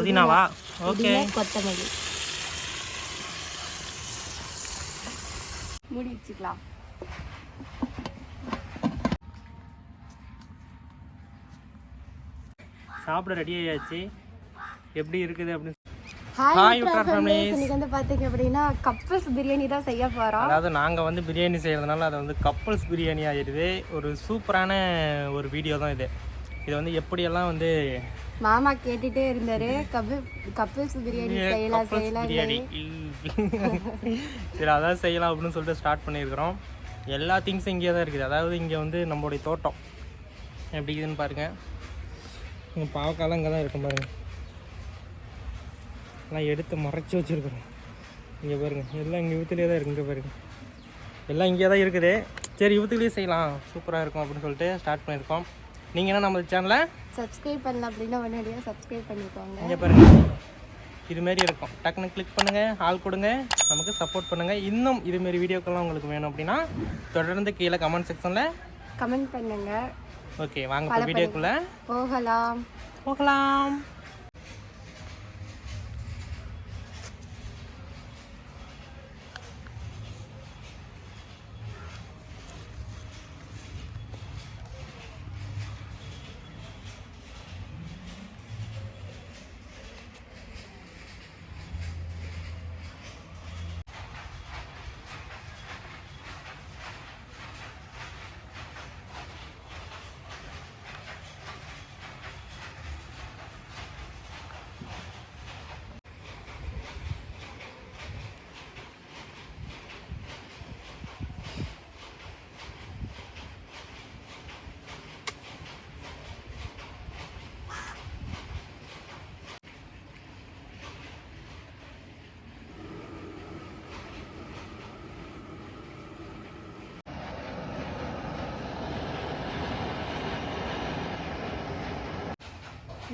புதினாவா? Okay. கொத்தமல்லி மூடி வச்சுக்கலாம். சாப்பிட ரெடி ஆயாச்சு. எப்படி இருக்குது அப்படின்னு ஹாய் ஃப்ரெண்ட்ஸ், இன்னைக்கு வந்து பாத்தீங்க அப்படின்னா கப்பல்ஸ் பிரியாணி தான் செய்ய போறோம். அதாவது நாங்கள் வந்து பிரியாணி செய்கிறதுனால அது வந்து கப்பல்ஸ் பிரியாணி ஆகிடுது. ஒரு சூப்பரான ஒரு வீடியோ தான் இது. இது வந்து எப்படியெல்லாம் வந்து மாமா கேட்டுட்டே இருந்தாரு கப்பல்ஸ் பிரியாணி செய்யலாம் பிரியாணி சரி அதான் செய்யலாம் அப்படின்னு சொல்லிட்டு ஸ்டார்ட் பண்ணியிருக்கிறோம். எல்லா திங்ஸும் இங்கே தான் இருக்குது. அதாவது இங்கே வந்து நம்மளுடைய தோட்டம் எப்படி இருக்குதுன்னு பாருங்கள். இங்கே பாவக்காலாம் இங்கே தான் இருக்கும் பாருங்கள். எல்லாம் எடுத்து மறைச்சி வச்சுருக்குறோம். இங்கே பாருங்கள், எல்லாம் இங்கே இவத்துலேயே தான் இருக்குது. இங்கே பாருங்கள், எல்லாம் இங்கே தான் இருக்குது. சரி இவத்துலேயே செய்யலாம், சூப்பராக இருக்கும் அப்படின்னு சொல்லிட்டு ஸ்டார்ட் பண்ணியிருக்கோம். நீங்கள் என்ன நம்ம சேனலை சப்ஸ்கிரைப் பண்ணல அப்படின்னா உடனடியாக சப்ஸ்கிரைப் பண்ணிக்கோங்க. இங்கே பாருங்கள், இதுமாரி இருக்கும். டக்குன்னு கிளிக் பண்ணுங்கள், ஆள் கொடுங்க, நமக்கு சப்போர்ட் பண்ணுங்கள். இன்னும் இதுமாரி வீடியோக்கெல்லாம் உங்களுக்கு வேணும் அப்படின்னா தொடர்ந்து கீழே கமெண்ட் செக்ஷனில் கமெண்ட் பண்ணுங்கள். ஓகே, வாங்க வீடியோக்குள்ளே போகலாம்.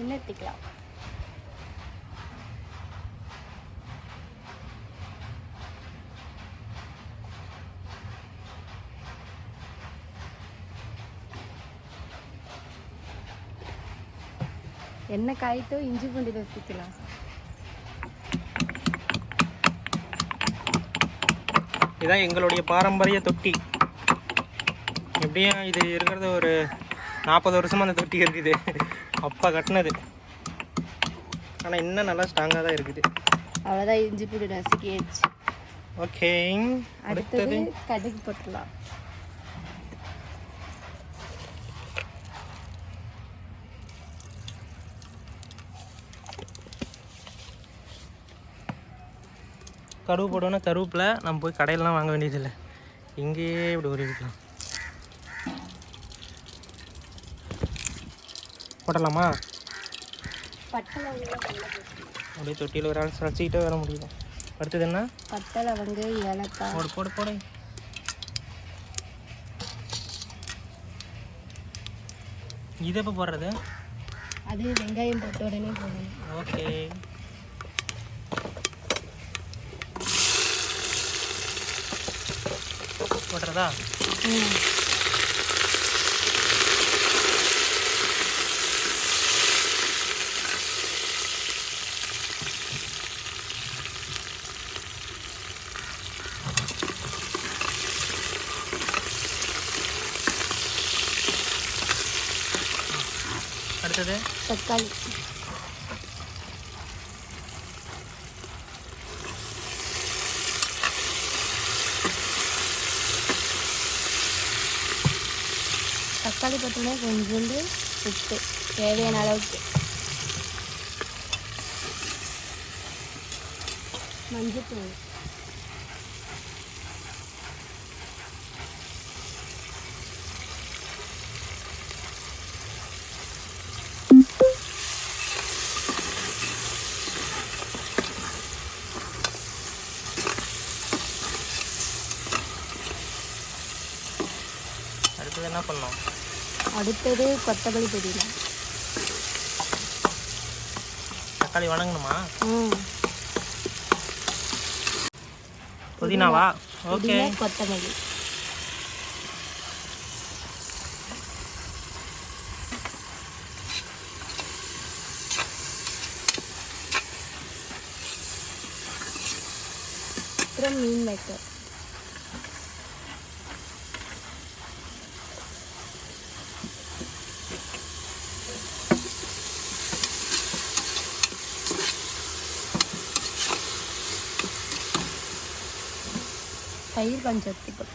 நிறுத்திக்கலாம். எண்ணெய் காய்ட்டு இஞ்சி பூண்டு வச்சுக்கலாம். இதுதான் எங்களுடைய பாரம்பரிய தொட்டி. எப்படியும் இது இருக்கிறது ஒரு 40 வருஷமாக அந்த தொட்டி இருக்குது. அப்பா கட்டினது, ஆனால் இன்னும் நல்லா ஸ்ட்ராங்காக தான் இருக்குது. அவ்வளோதான், இஞ்சி பூண்டு நசுக்கிடுச்சு. ஓகே, அடுத்தது கடுகு போட்டுடலாம். கருவு போட்டோன்னா கருவேப்பிலை நம்ம போய் கடையிலலாம் வாங்க வேண்டியதில்லை, இங்கேயே இப்படி உருவிக்கலாம். போட்டலாமா? அப்படியே தொட்டியில் ஒரு ஆள் சளிச்சிக்கிட்டே வர முடியும். அடுத்தது என்ன? பட்டை லவங்க ஏலக்காய் போடு போடு போடு. இது எப்போ போடுறது? அது வெங்காயம் போட்ட உடனே போடணும். ஓகே, போடுறதா? அடுத்தது தக்காளி. தக்காளி பார்த்தோன்னா கொஞ்சோண்டு உப்பு தேவையான அளவுக்கு, மஞ்சத்தூள், அடுத்தது என்ன பண்ணலாம்? அடுத்தது கொத்தமல்லி புதினா. தக்காளி வணங்கணுமா? புதினாவா? ஓகே, கொத்தமல்லி. அப்புறம் மீன் மேக்கர். தயிர் கொஞ்சம் ஊற்றிக்கலாம்.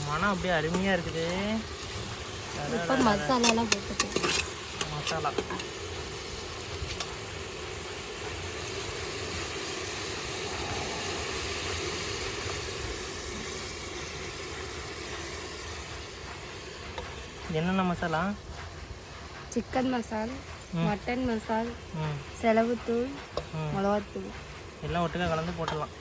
மனம் அப்படியே அருமையாக இருக்குது. இப்போ மசாலாலாம் போட்டுக்கலாம். மசாலா என்னென்ன மசாலா? சிக்கன் மசால், மட்டன் மசால், செலவுத்தூள், மிளகாத்தூள் எல்லாம் ஒட்டுக்கா கலந்து போட்டுடலாம்.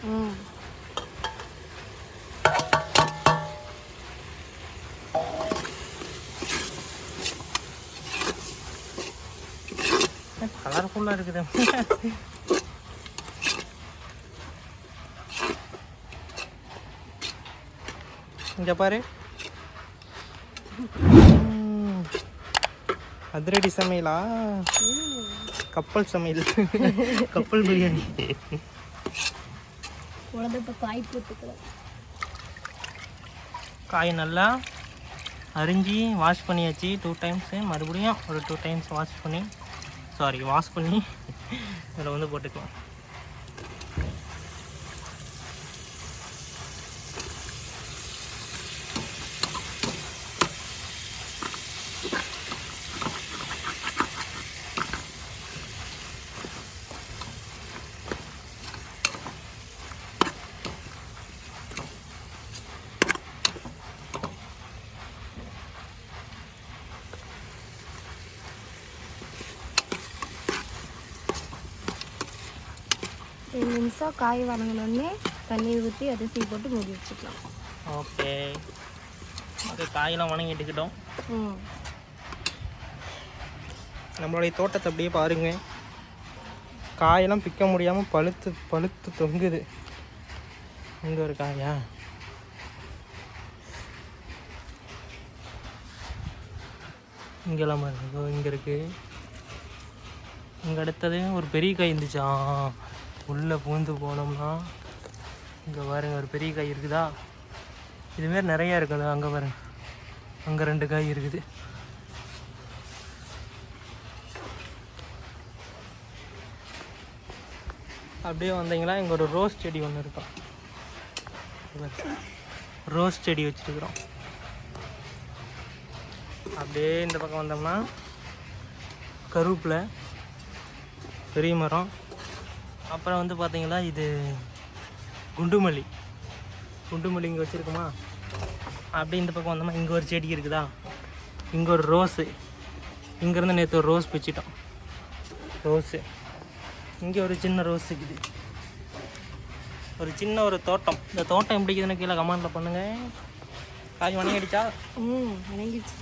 கலர்ஃபுல்லாக இருக்குது. இங்கே பாரு, அதிரடி சமையலா? கப்பல் சமையல். கப்பல் பிரியாணி. இப்போ காய் போட்டுக்கலாம். காய் நல்லா அரிஞ்சு வாஷ் பண்ணியாச்சு 2 டைம்ஸு. மறுபடியும் ஒரு 2 டைம்ஸ் வாஷ் பண்ணி இதில் வந்து போட்டுக்கலாம். ரெண்டு நிமிஷம் காய் வணங்கினோடனே தண்ணி ஊற்றி அரிசி போட்டு மூடி வச்சுக்கலாம். ஓகே, காயெல்லாம் வணங்கிட்டுக்கிட்டோம். நம்மளுடைய தோட்டத்தை அப்படியே பாருங்க, காயெல்லாம் பிக்க முடியாமல் பழுத்து தொங்குது. இங்கே ஒரு காயா? இங்கெல்லாம் பாருங்க, இங்கே இருக்குது. இங்கே அடுத்தது ஒரு பெரிய காய் இருந்துச்சா, உள்ளே பூந்து போனோம்னா இங்கே பாருங்க ஒரு பெரிய காய் இருக்குதா. இதுமாரி நிறையா இருக்குது. அங்கே பாருங்க, அங்கே 2 காய் இருக்குது. அப்படியே வந்தீங்களா, இங்கே ஒரு ரோஸ் செடி ஒன்று இருக்கும். ரோஸ் செடி வச்சுருக்குறோம். அப்படியே இந்த பக்கம் வந்தோம்னா கருவேப்பிலை பெரிய மரம். அப்புறம் வந்து பார்த்தீங்களா, இது குண்டுமல்லி இங்கே வச்சுருக்குமா. அப்படியே இந்த பக்கம் வந்தோம்னா இங்கே ஒரு செடி இருக்குதா, இங்கே ஒரு ரோஸு. இங்கேருந்து நேற்று ஒரு ரோஸ் பிச்சிட்டோம். ரோஸு இங்கே ஒரு சின்ன ரோஸ் இருக்குது. ஒரு சின்ன ஒரு தோட்டம். இந்த தோட்டம் எப்படி இருக்குதுன்னு கீழே கமெண்டில் பண்ணுங்கள். காய் வணங்கிடுச்சா? வணங்கிடுச்சு.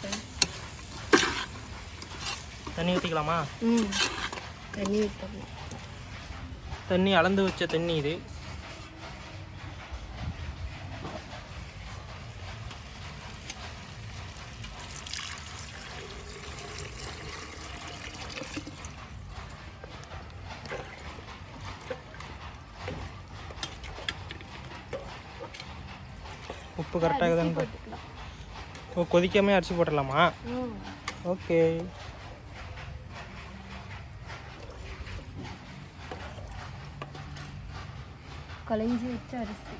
தண்ணி ஊற்றிக்கலாமா? தண்ணி ஊற்றலாம். தண்ணி அளந்து வச்ச தண்ணி இது. உப்பு கரெக்டாக இருக்குதான்னு கொதிக்காமல் அரிசி போட்டுடலாமா? ஓகே. களைஞ்சி வச்ச அரிசி.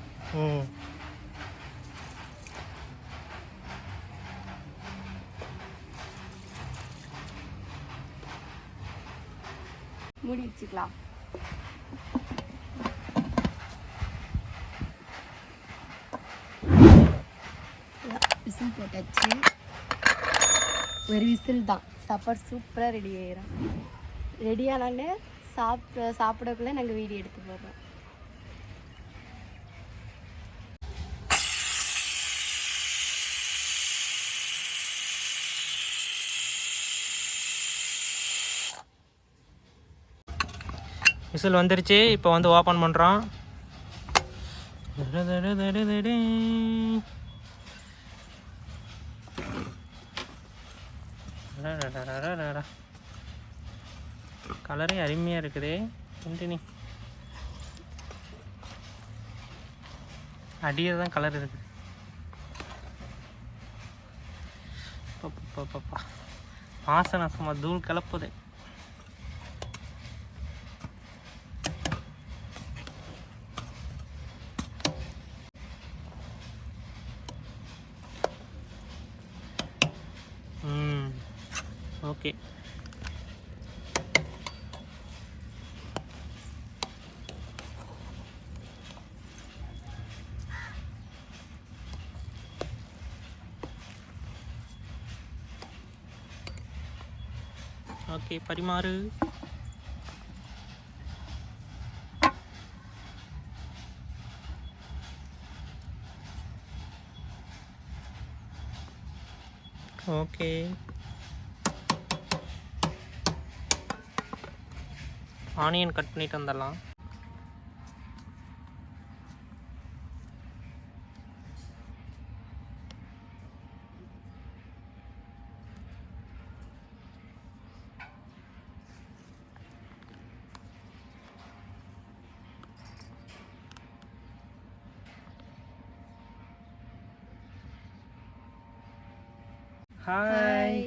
மூடி வச்சுக்கலாம். விசில் போட்டாச்சு. ஒரு விசில் தான், சாப்பாடு சூப்பராக ரெடி ஆயிடும். ரெடியானே சாப்பிடக்குள்ளே நாங்கள் வீடியோ எடுத்து போடுறோம். விசில் வந்துருச்சு. இப்போ வந்து ஓப்பன் பண்ணுறோம். கலரே அருமையாக இருக்குது. கண்டினி அடியில் தான் கலர் இருக்குது. பாப்பா வாசனை சும்மா தூள் கலப்புது. ஓகே. ஓகே பரிமாறு. ஓகே ஆனியன் கட் பண்ணிட்டு வந்துடலாம். ஹாய்.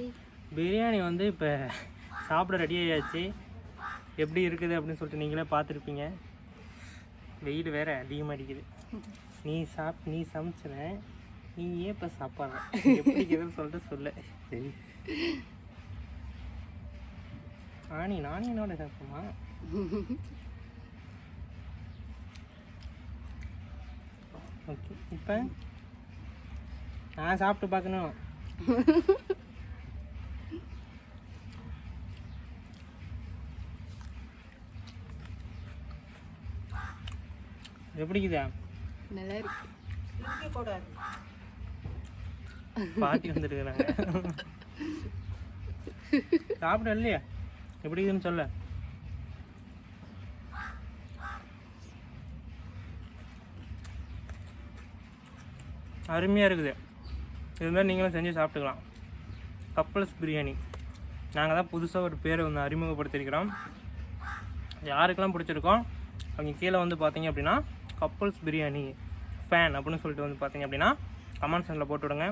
பிரியாணி வந்து இப்போ சாப்பிட ரெடி ஆகியாச்சு. எப்படி இருக்குது அப்படின்னு சொல்லிட்டு நீங்களே பார்த்துருப்பீங்க. வெயில் வேறு அதிகமாக அடிக்குது. நீ சமைச்சின நீ ஏன் இப்போ சாப்பிட்ற எப்படி இருக்குதுன்னு சொல்லிட்டு சொல்ல. சரி நானியனோட சாப்பிடுமா? ஓகே இப்போ நான் சாப்பிட்டு பார்க்கணும். எப்படிக்குதா? நல்லா இருக்கு. பாட்டி வந்துருக்குறாங்க. சாப்பிட இல்லையா? எப்படி இருக்குன்னு சொல்ல. அருமையாக இருக்குது. இதுமாதிரி நீங்களும் செஞ்சு சாப்பிட்டுக்கலாம். கப்பல்ஸ் பிரியாணி நாங்கள் தான் புதுசாக ஒரு பேரை வந்து அறிமுகப்படுத்தியிருக்கிறோம். யாருக்கெல்லாம் பிடிச்சிருக்கோம் அவங்க கீழே வந்து பார்த்தீங்க அப்படின்னா கப்பல்ஸ் பிரியாணி ஃபேன் அப்படின்னு சொல்லிட்டு வந்து பார்த்தீங்க அப்படின்னா கமெண்ட் செக்ஷனில் போட்டு விடுங்க.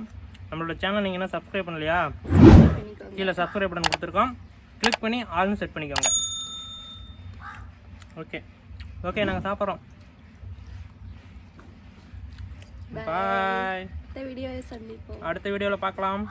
நம்மளோட சேனல் நீங்கள் என்ன சப்ஸ்கிரைப் பண்ணலையா? கீழே சப்ஸ்கிரைப் பட்டன் கொடுத்துருக்கோம். கிளிக் பண்ணி ஆல்னு செட் பண்ணிக்கோங்க. ஓகே நாங்கள் சாப்பிட்றோம். பாய். அடுத்த வீடியோவில் சந்திப்போம். அடுத்த வீடியோவில் பார்க்கலாம்.